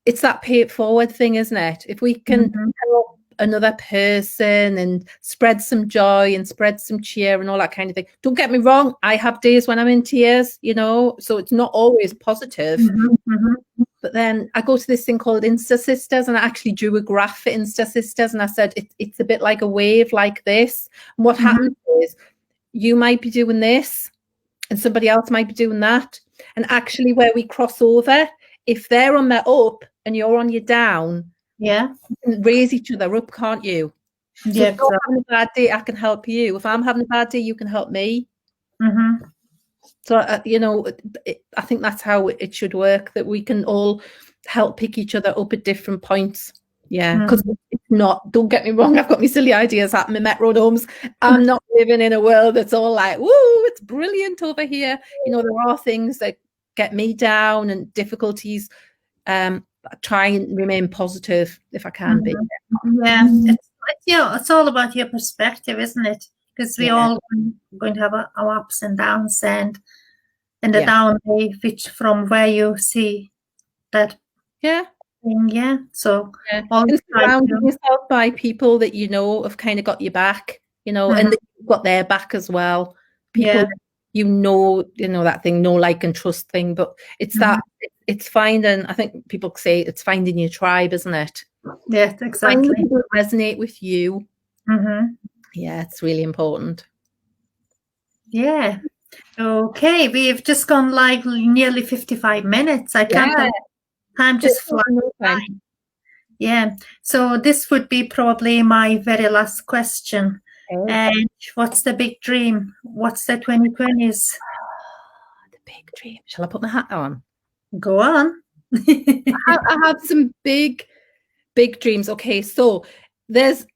it's that pay it forward thing, isn't it? If we can help another person and spread some joy and spread some cheer and all that kind of thing. Don't get me wrong, I have days when I'm in tears, you know, so it's not always positive. But then I go to this thing called Insta Sisters, and I actually drew a graph for Insta Sisters, and I said it's a bit like a wave like this. And what happens is you might be doing this and somebody else might be doing that, and actually where we cross over, if they're on their up and you're on your down, you can raise each other up, can't you? So if you're having a bad day, I can help you. If I'm having a bad day, you can help me. So you know, I think that's how it should work, that we can all help pick each other up at different points. Because it's not, don't get me wrong, I've got my silly ideas at my metro domes. I'm not living in a world that's all like, woo, it's brilliant over here. You know, there are things that get me down and difficulties. I try and remain positive if I can be. It's Yeah, it's all about your perspective, isn't it? Because we Yeah. all going to have our ups and downs, and the Yeah. down day, which from where you see that Yeah. thing, yeah. So Yeah. all And the time, surrounding yourself by people that you know have kind of got your back, you know, and that you've got their back as well. People yeah. that you know that thing, know, like, and trust thing. But it's that it's finding, I think people say it's finding your tribe, isn't it? Yes, Finding exactly. people that resonate with you. Mm-hmm. Yeah, it's really important. Yeah. Okay, we've just gone like nearly 55 minutes. I can't believe time just flies by. Yeah. So this would be probably my very last question. Okay. And what's the big dream? What's the 2020s? The big dream. Shall I put my hat on? Go on. I have some big dreams. Okay, so there's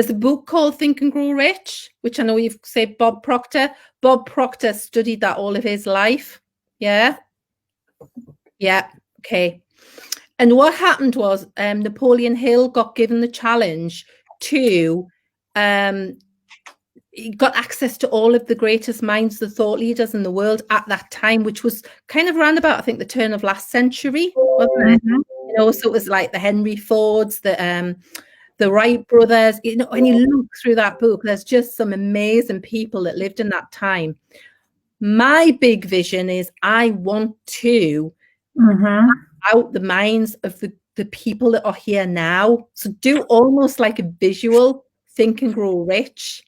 a book called Think and Grow Rich, which I know you've said Bob Proctor. Bob Proctor studied that all of his life. Yeah. Yeah. Okay. And what happened was Napoleon Hill got given the challenge to he got access to all of the greatest minds, the thought leaders in the world at that time, which was kind of around about, I think, the turn of last century, wasn't it? You know, so it was like the Henry Fords, the Wright brothers. You know, when you look through that book, there's just some amazing people that lived in that time. My big vision is I want to out the minds of the people that are here now. So do almost like a visual Think and Grow Rich.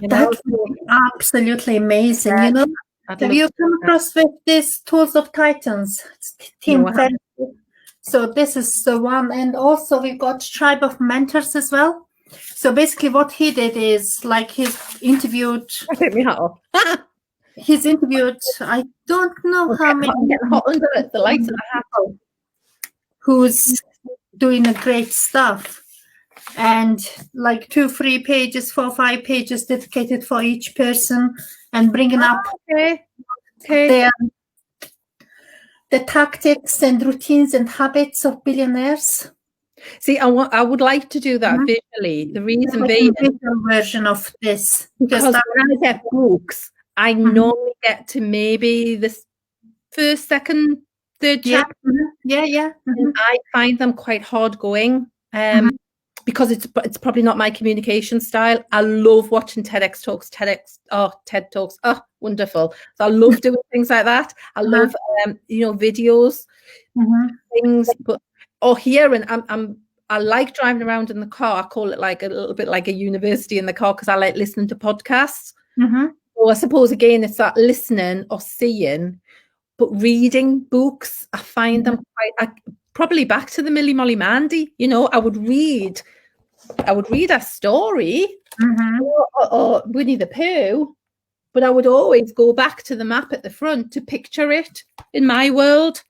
You know? That would be absolutely amazing. Yeah, you know, I'd have love you to come do that. across with this Tools of Titans? It's Tim No, I haven't. Ferriss. So this is the one, and also we've got Tribe of Mentors as well. So basically, what he did is like he's interviewed. I take my hat off. I don't know how many. I'm getting hot under it. The lights of the hat. Who's doing a great stuff, and like 2, 3 pages, 4, 5 pages dedicated for each person, and bringing up the tactics and routines and habits of billionaires. See, I would like to do that visually. The reason being, visual version of this, because when I get books, I normally get to maybe the first, second, third chapter. And I find them quite hard going. Because it's probably not my communication style. I love watching TED Talks. Oh, wonderful. So I love doing things like that. I love videos, things, but hearing. I like driving around in the car. I call it like a little bit like a university in the car because I like listening to podcasts. So I suppose again it's that listening or seeing, but reading books, I find them quite. Probably back to the Millie Molly Mandy. You know, I would read a story or Winnie the Pooh, but I would always go back to the map at the front to picture it in my world.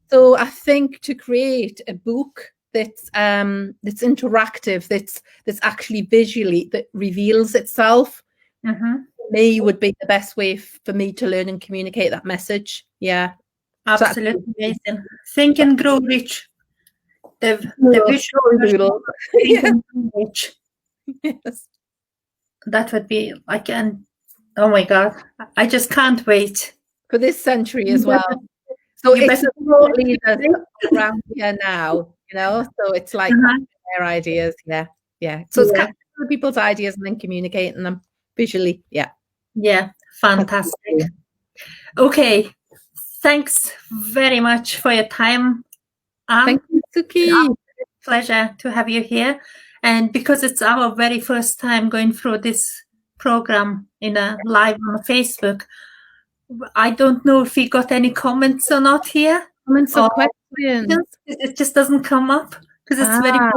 So I think to create a book that's interactive, that's actually visually, that reveals itself, for me would be the best way for me to learn and communicate that message. Yeah. Absolutely amazing. Think and Grow Rich. The visual rich. Yes. That would be oh my God. I just can't wait. For this century as well. So it's thought leaders around here now, you know, so it's like their ideas. Yeah. So it's capturing people's ideas and then communicating them visually. Yeah, fantastic. Okay, thanks very much for your time. Thank you, Suki. Pleasure to have you here, and because it's our very first time going through this program in a live on Facebook, I don't know if we got any comments or not here. Comments or questions? It just doesn't come up because it's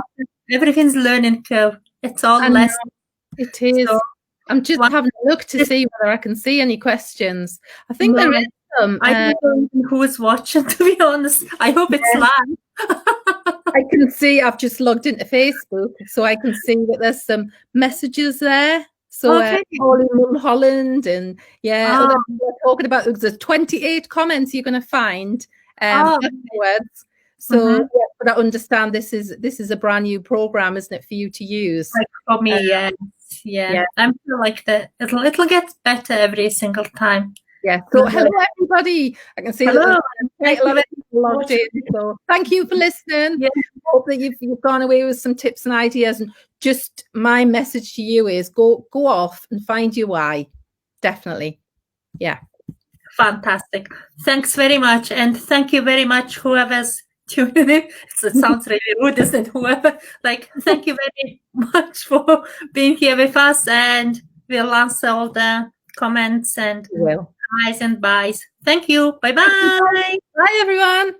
everything's learning curve. It's all less. It is. So, I'm just having a look to see whether I can see any questions. I think there is some. I don't know who is watching, to be honest. I hope it's live. I can see, I've just logged into Facebook, so I can see that there's some messages there. So all in Mulholland, and we're talking about, there's 28 comments you're going to find afterwards. So, yeah, but I understand this is a brand new program, isn't it, for you to use? Like for me, yes. Yeah. I feel like that it'll get better every single time. Yeah. So hello everybody. I can see hello. Quite a lot of people logged in. So thank you for listening. Yeah. Hope that you've gone away with some tips and ideas. And just my message to you is go off and find your why. Definitely. Yeah. Fantastic. Thanks very much. And thank you very much, whoever's tuning in. It sounds really rude, isn't it? Whoever, thank you very much for being here with us. And we'll answer all the comments and highs and buys. Thank you. Bye-bye. Bye, everyone.